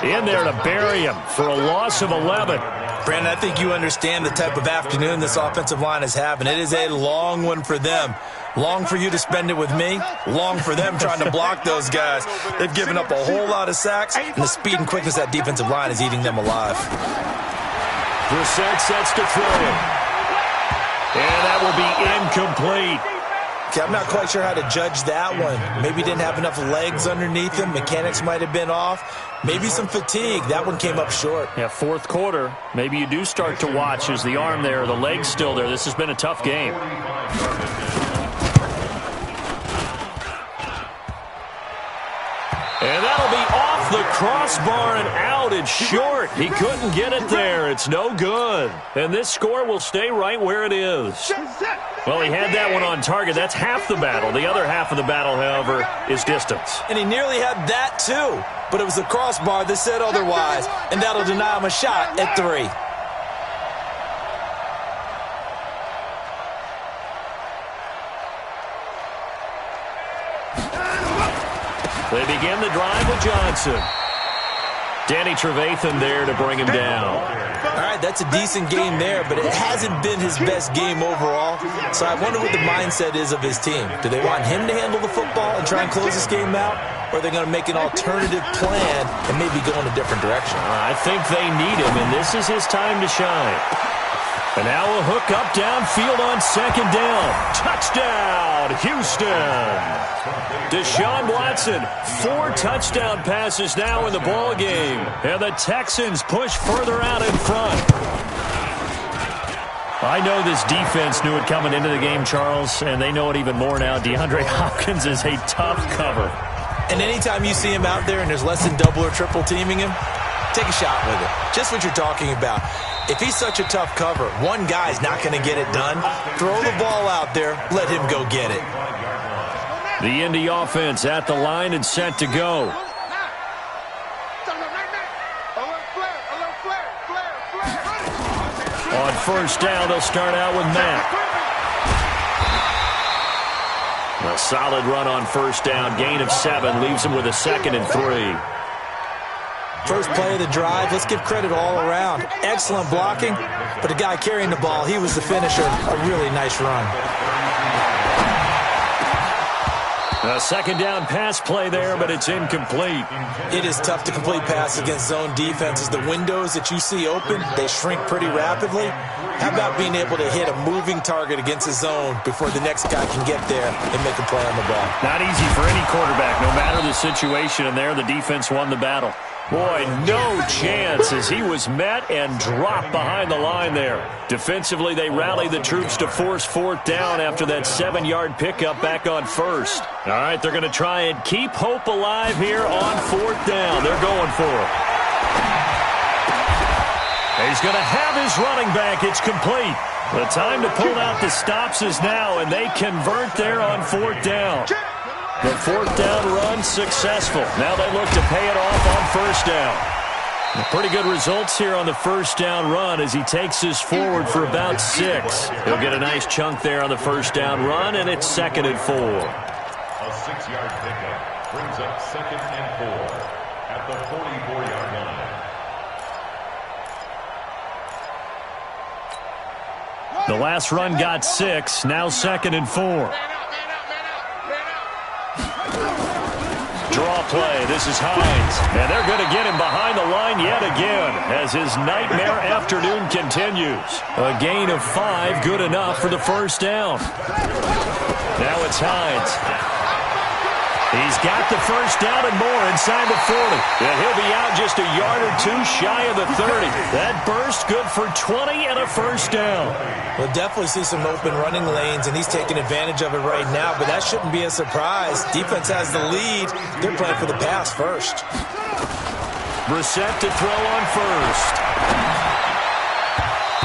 in there to bury him for a loss of 11. Brandon, I think you understand the type of afternoon this offensive line is having. It is a long one for them. Long for you to spend it with me. Long for them trying to block those guys. They've given up a whole lot of sacks, and the speed and quickness of that defensive line is eating them alive. Brissett sets to throw. And that will be incomplete. Okay, I'm not quite sure how to judge that one. Maybe didn't have enough legs underneath him. Mechanics might have been off. Maybe some fatigue. That one came up short. Yeah, fourth quarter. Maybe you do start to watch as the arm there, the leg's still there. This has been a tough game. And that'll be off the crossbar and out. It's short. He couldn't get it there. It's no good. And this score will stay right where it is. Well, he had that one on target. That's half the battle. The other half of the battle, however, is distance. And he nearly had that, too. But it was the crossbar that said otherwise. And that'll deny him a shot at 3. They begin the drive with Johnson. Danny Trevathan there to bring him down. All right, that's a decent game there, but it hasn't been his best game overall. So I wonder what the mindset is of his team. Do they want him to handle the football and try and close this game out? Or are they going to make an alternative plan and maybe go in a different direction? I think they need him, and this is his time to shine. And now a hook up downfield on second down. Touchdown, Houston. Deshaun Watson, 4 touchdown passes now in the ball game. And the Texans push further out in front. I know this defense knew it coming into the game, Charles, and they know it even more now. DeAndre Hopkins is a tough cover. And anytime you see him out there and there's less than double or triple teaming him, take a shot with it. Just what you're talking about. If he's such a tough cover, one guy's not going to get it done. Throw the ball out there. Let him go get it. The Indy offense at the line and set to go. On first down, they'll start out with Matt. A solid run on first down. Gain of 7 leaves him with a 2nd and 3. First play of the drive, let's give credit all around. Excellent blocking, but the guy carrying the ball, he was the finisher. A really nice run. A second down pass play there, but it's incomplete. It is tough to complete passes against zone defenses. The windows that you see open, they shrink pretty rapidly. How about being able to hit a moving target against a zone before the next guy can get there and make a play on the ball? Not easy for any quarterback, no matter the situation, and there the defense won the battle. Boy, no chance as he was met and dropped behind the line there. Defensively, they rallied the troops to force 4th down after that 7-yard pickup back on first. All right, they're going to try and keep hope alive here on 4th down. They're going for it. He's going to have his running back. It's complete. The time to pull out the stops is now, and they convert there on 4th down. The 4th down run successful. Now they look to pay it off on first down. Pretty good results here on the first down run as he takes this forward for about 6. He'll get a nice chunk there on the first down run, and it's 2nd and 4. A 6-yard pickup brings up 2nd and 4 at the 44-yard line. The last run got 6. Now 2nd and 4. Draw play. This is Hines. And they're going to get him behind the line yet again as his nightmare afternoon continues. A gain of 5, good enough for the first down. Now it's Hines. He's got the first down and more inside the 40. And he'll be out just a yard or 2 shy of the 30. That burst good for 20 and a first down. We'll definitely see some open running lanes, and he's taking advantage of it right now, but that shouldn't be a surprise. Defense has the lead. They're playing for the pass first. Brissett to throw on first.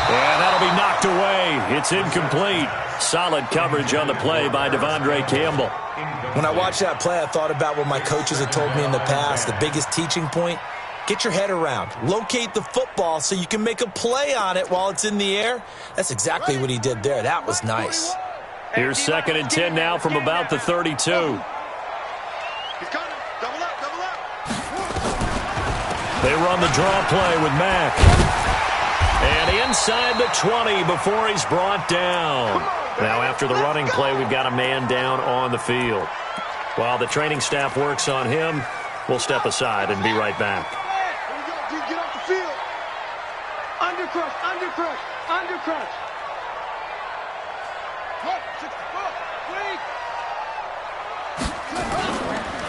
And that'll be knocked away. It's incomplete. Solid coverage on the play by Devondre Campbell. When I watched that play, I thought about what my coaches had told me in the past. The biggest teaching point, get your head around. Locate the football so you can make a play on it while it's in the air. That's exactly what he did there. That was nice. Here's 2nd and 10 now from about the 32. He's coming. Double up, double up. They run the draw play with Mack. And inside the 20 before he's brought down. Now after the running play, we've got a man down on the field. While the training staff works on him, we'll step aside and be right back. Here we go, dude. Get off the field. Under crush, under crush, under crush.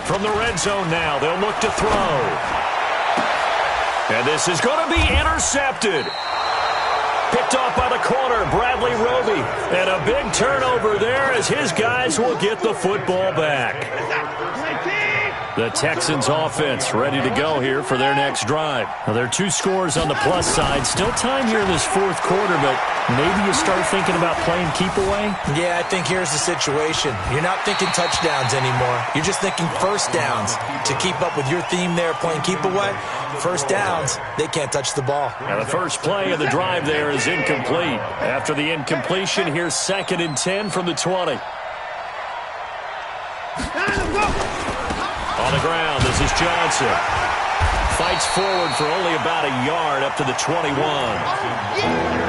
From the red zone now, they'll look to throw. And this is going to be intercepted. Picked off by the corner, Bradley Roby. And a big turnover there as his guys will get the football back. The Texans offense ready to go here for their next drive. Now, there are 2 scores on the plus side. Still time here in this 4th quarter, but maybe you start thinking about playing keep away? Yeah, I think here's the situation. You're not thinking touchdowns anymore. You're just thinking first downs. To keep up with your theme there, playing keep away, first downs, they can't touch the ball. Now, the first play of the drive there is incomplete. After the incompletion, here's 2nd and 10 from the 20. On the ground, this is Johnson. Fights forward for only about a yard up to the 21.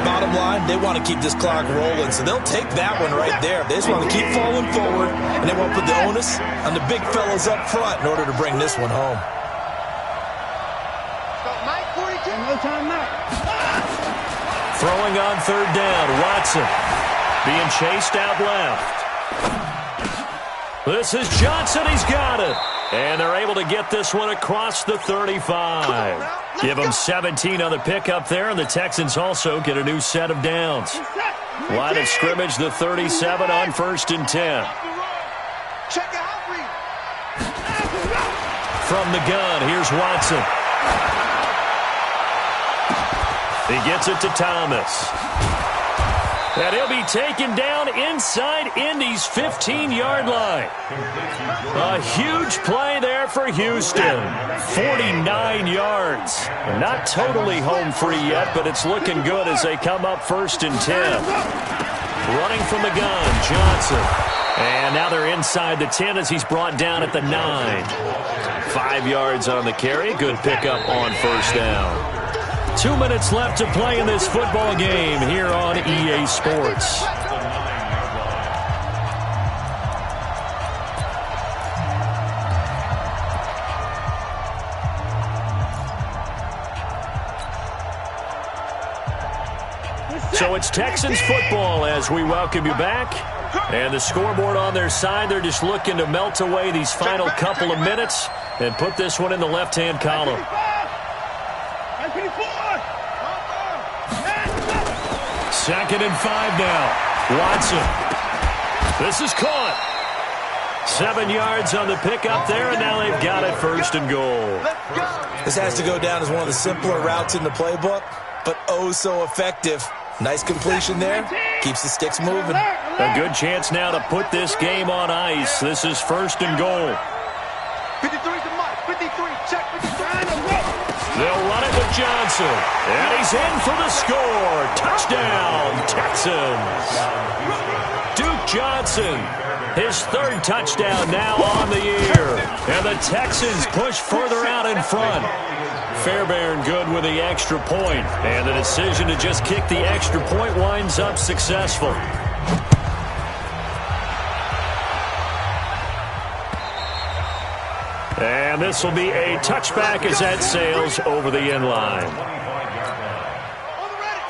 Bottom line, they want to keep this clock rolling, so they'll take that one right there. They just want to keep falling forward, and they won't put the onus on the big fellas up front in order to bring this one home. No time now. Throwing on 3rd down, Watson. Being chased out left. This is Johnson, he's got it. And they're able to get this one across the 35. Give them 17 on the pickup there, and the Texans also get a new set of downs. Line of scrimmage, the 37 on 1st and 10. Check out read. From the gun, here's Watson. He gets it to Thomas. And he'll be taken down inside Indy's 15-yard line. A huge play there for Houston. 49 yards. Not totally home free yet, but it's looking good as they come up 1st and 10. Running from the gun, Johnson. And now they're inside the 10 as he's brought down at the 9. 5 yards on the carry. Good pickup on 1st down. 2 minutes left to play in this football game here on EA Sports. So it's Texans football as we welcome you back. And the scoreboard on their side, they're just looking to melt away these final couple of minutes and put this one in the left-hand column. 2nd and 5 now. Watson. This is caught. 7 yards on the pickup there, and now they've got it 1st and goal. This has to go down as one of the simpler routes in the playbook, but oh so effective. Nice completion there. Keeps the sticks moving. A good chance now to put this game on ice. This is 1st and goal. 53's the mark. 53. Check 53. They'll run it with Johnson. And he's in for the score. Touchdown, Texans. Duke Johnson, his 3rd touchdown now on the year. And the Texans push further out in front. Fairbairn good with the extra point. And the decision to just kick the extra point winds up successful. And this will be a touchback as that sails over the end line.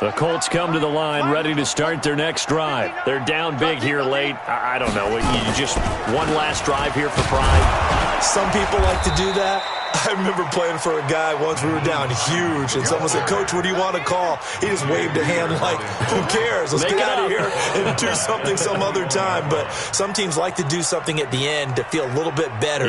The Colts come to the line ready to start their next drive. They're down big here late. I don't know. You just one last drive here for pride. Some people like to do that. I remember playing for a guy once. We were down huge, and someone said, "Coach, what do you want to call?" He just waved a hand like, "Who cares? Let's get out of here and do something some other time." But some teams like to do something at the end to feel a little bit better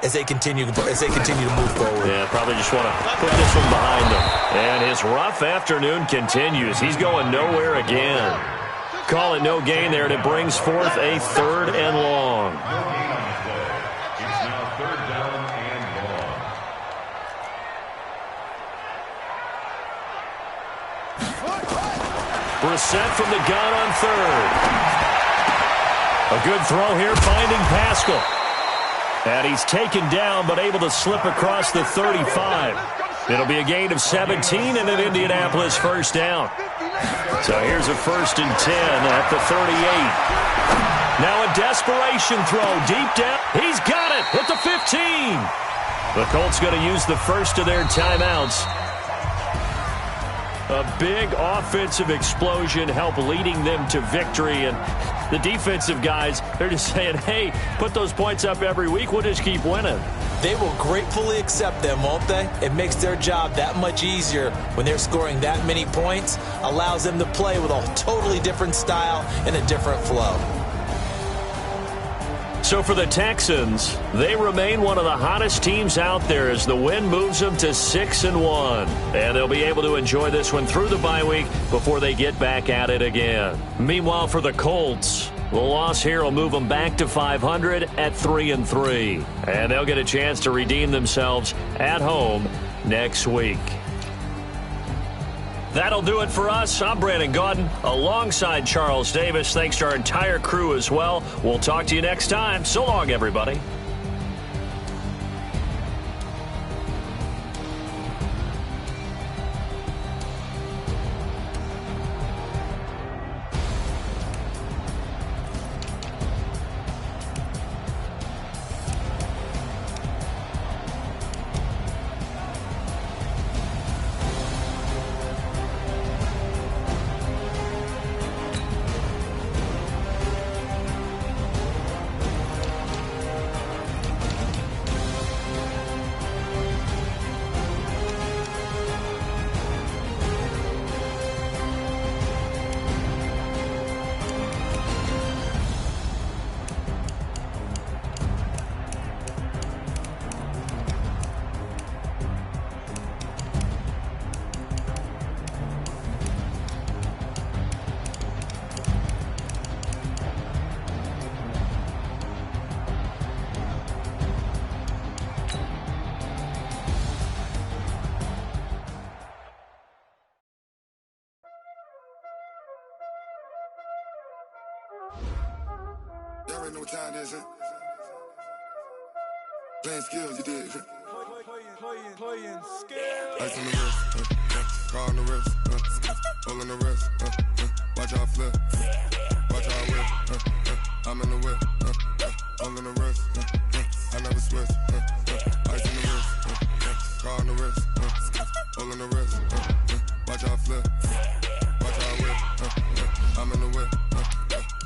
as they continue to move forward. Yeah, probably just want to put this one behind them. And his rough afternoon continues. He's going nowhere again. Call it no gain there, and it brings forth a 3rd and long. Brissett from the gun on 3rd. A good throw here, finding Pascal. And he's taken down, but able to slip across the 35. It'll be a gain of 17 and an Indianapolis first down. So here's a 1st and 10 at the 38. Now a desperation throw deep down. He's got it at the 15. The Colts going to use the first of their timeouts. A big offensive explosion helped leading them to victory. And the defensive guys, they're just saying, hey, put those points up every week. We'll just keep winning. They will gratefully accept them, won't they? It makes their job that much easier when they're scoring that many points. Allows them to play with a totally different style and a different flow. So for the Texans, they remain one of the hottest teams out there as the win moves them to 6-1. And they'll be able to enjoy this one through the bye week before they get back at it again. Meanwhile, for the Colts, the loss here will move them back to 500 at 3-3. And they'll get a chance to redeem themselves at home next week. That'll do it for us. I'm Brandon Gaudin alongside Charles Davis. Thanks to our entire crew as well. We'll talk to you next time. So long, everybody. Y'all already know what time it is, huh? Playing skills, you did. Playing skills. Ice on the wrist, car on the wrist, hole in the wrist, watch out flip, watch out whip, I'm in the whip, hole in the wrist, I never switch, ice on the wrist, car on the wrist, hole in the wrist, watch out flip, watch out whip, I'm in the whip,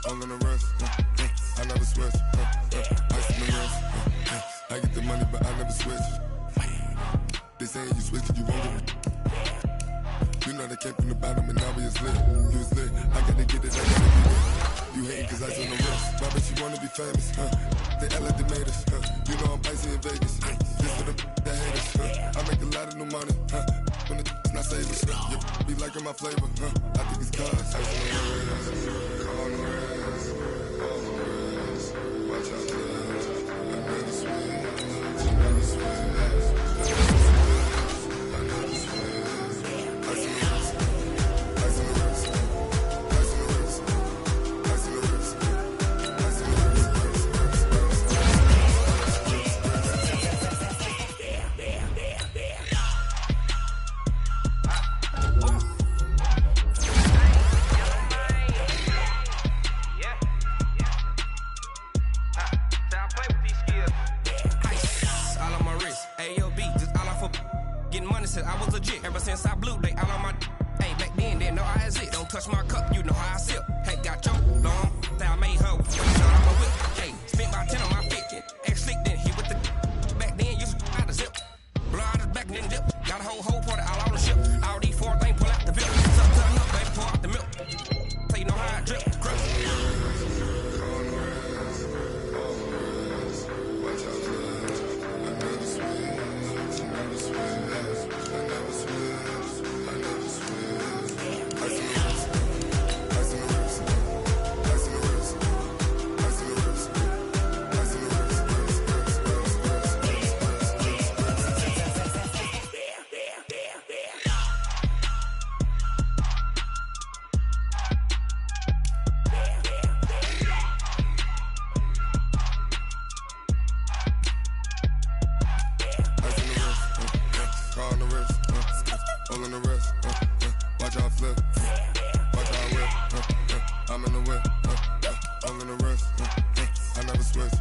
hole in the wrist, I never switch, ice on the wrist, I get the money but I never switch. They saying you switch it, you won't get it. You know they came from the bottom and now we is lit. You was lit, I gotta get it, I gotta get it. You hating cause ice on the wrist. My bitch, you wanna be famous, They LA they made us, You know I'm icy in Vegas, This for the that hate us, I make a lot of new money, When the not savers, You be liking my flavor, I think it's cause ice on the wrist, on the wrist, on the wrist. Watch out, I never switch, I never switch. All in the wrist, watch out flip. Watch out whip, I'm in the whip. All in the wrist, I never switch.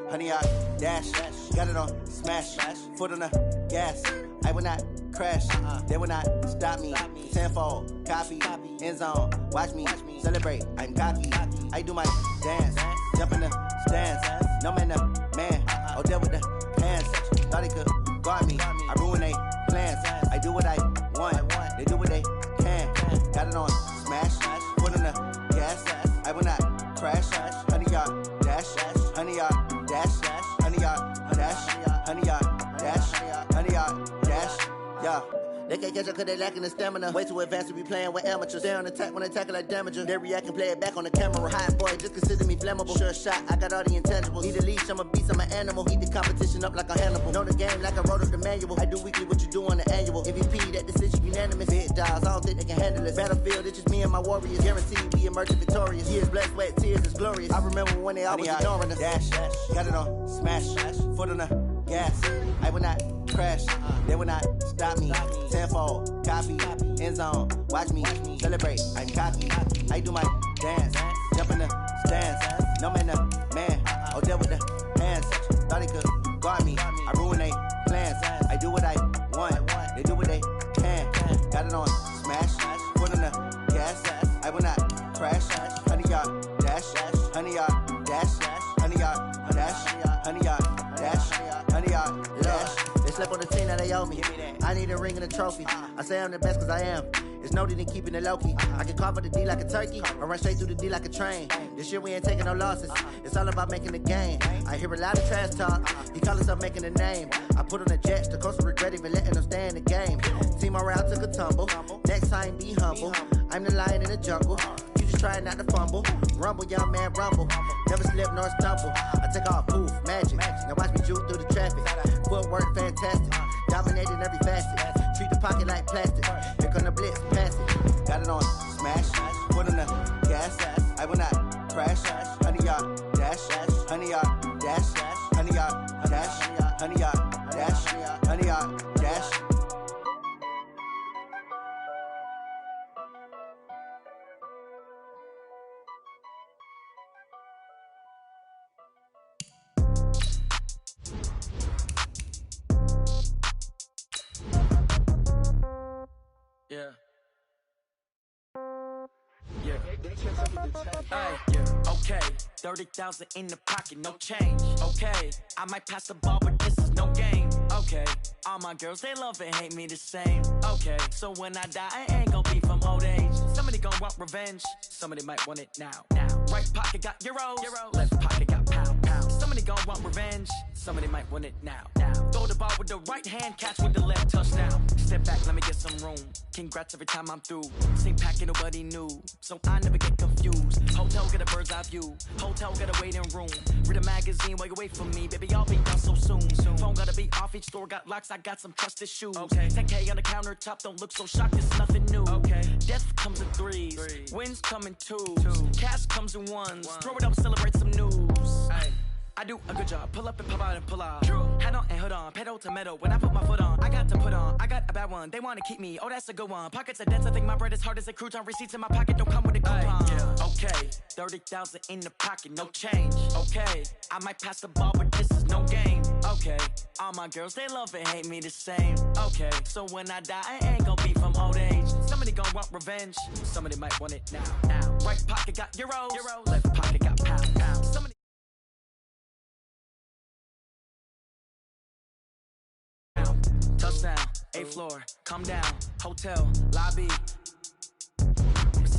Honey, I dash, got it on smash, foot on the gas. I will not crash, they will not stop me. Tenfold, copy, end zone, watch me celebrate. I'm cocky, I do my dance, jump in the stands. No man, the man, oh, deal with the hands. Thought he could guard me, I ruin they plans. I do what I want, they do what they can. Got it on smash, foot on the gas. I will not crash, honey, y'all dash, honey, y'all dash, honey, y'all dash, honey, y'all dash, honey, y'all dash, yeah. They can't catch up cause they lacking the stamina. Way too advanced to be playing with amateurs. Stay on attack when they tackle like damager. They react and play it back on the camera. Hot boy, just consider me flammable. Sure shot, I got all the intangibles. Need a leash, I'm a beast, I'm an animal. Eat the competition up like a Hannibal. Know the game like I wrote up the manual. I do weekly what you do on the annual. MVP, that decision unanimous. Big dials, I don't think they can handle it. Battlefield, it's just me and my warriors. Guaranteed we emerging victorious. Years, blood, sweat, tears, it's glorious. I remember when they always ignoring us. Dash, got it on smash, foot on the gas. I will not crash, they will not stop me. Tenfold, copy, end zone, watch me celebrate. I'm cocky, I do my dance, jump in the stands. No man, the man, oh, deal with the hands. Thought he could guard me, I ruin they plans. I do what I want, they do what they can. Got it on smash, foot on the gas. I will not crash, honey, y'all dash, honey, y'all dash, honey, y'all dash, honey, y'all dash, honey, y'all dash. They slept on the team that they owe me. I need a ring and a trophy. I say I'm the best cause I am. It's no need in keeping it low-key. I can carve up the D like a turkey or run straight through the D like a train. This year we ain't taking no losses. It's all about making the game. I hear a lot of trash talk. He call himself making a name. I put on the Jets. The coach will regret even letting them stay in the game. Team morale took a tumble. Next time be humble. I'm the lion in the jungle. You just try not to fumble. Rumble, young man, rumble. Never slip nor stumble. I take off, poof, magic. Now watch me juke through the traffic. Footwork fantastic. Dominating every facet. Treat the pocket like plastic. Here come the blitz, pass it. Got it on smash, foot on the gas. I will not crash. Honey, y'all dash, honey, y'all dash, honey, y'all dash, honey, y'all dash, honey, y'all dash. Yeah. Yeah, okay, 30,000 in the pocket, no change. Okay, I might pass the ball, but this is no game. Okay, all my girls, they love and hate me the same. Okay, so when I die, I ain't gon' be from old age. Somebody gon' want revenge, somebody might want it now. Right pocket got euros, left pocket got pounds. Somebody gon' want revenge, somebody might want it now. Throw the ball with the right hand, catch with the left, touchdown. Step back, let me get some room. Congrats every time I'm through. Same packet, nobody knew, so I never get confused. Hotel get a bird's eye view. Hotel get a waiting room. Read a magazine while you wait for me, baby. I'll be done so soon. Phone gotta be off. Each store got locks. I got some trusted shoes. Okay. 10K on the countertop. Don't look so shocked. It's nothing new. Okay. Death comes in threes. Wins come in twos. Cash comes in ones. Throw it up, celebrate some news. Aye. I do a good job, pull up and pop out and pull out. True. Hat on and hood on, pedal to metal. When I put my foot on, I got to put on. I got a bad one, they wanna keep me. Oh, that's a good one. Pockets are dense, I think my bread is hard as a crouton. Receipts in my pocket don't come with a coupon. Yeah. Okay, 30,000 in the pocket, no change. Okay, I might pass the ball, but this is no game. Okay, all my girls, they love and hate me the same. Okay, so when I die, I ain't gon' be from old age. Somebody gon' want revenge, somebody might want it now. Right pocket got euros, left pocket got pounds. Somebody touchdown, 8th floor, come down, hotel, lobby,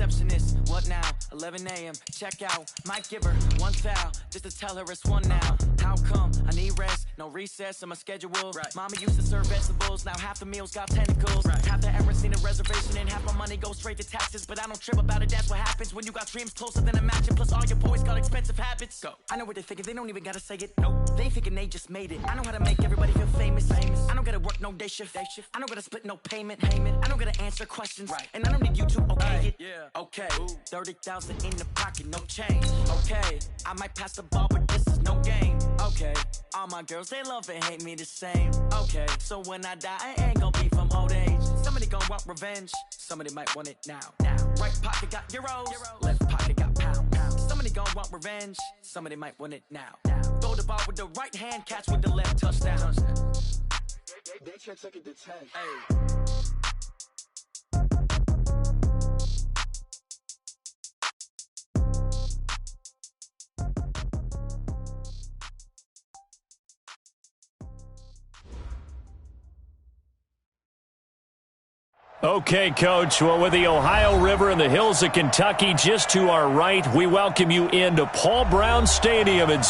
receptionist, what now? 11 a.m., check out. Might give her one foul, just to tell her it's one now. How come? I need rest, no recess in my schedule. Right. Mama used to serve vegetables, now half the meals got tentacles. Right. Half the errands need a reservation, and half my money goes straight to taxes. But I don't trip about it, that's what happens when you got dreams closer than a matching. Plus all your boys got expensive habits. Go. I know what they're thinking, they don't even gotta say it. Nope. They thinking they just made it. I know how to make everybody feel famous. I don't gotta work no day shift. I don't gotta split no payment. I don't gotta answer questions. Right. And I don't need you to okay it. Yeah. Okay. 30,000 in the pocket, no change. Okay. I might pass the ball, but this is no game. Okay. All my girls, they love and hate me the same. Okay. So when I die, I ain't gonna be from old age. Somebody gonna want revenge. Somebody might want it now. Right pocket got euros. Left pocket got pounds. Somebody gonna want revenge. Somebody might want it now. Throw the ball with the right hand, catch with the left, touchdown. They can't take it to 10. Hey. Okay, Coach. Well, with the Ohio River and the hills of Kentucky just to our right, we welcome you into Paul Brown Stadium in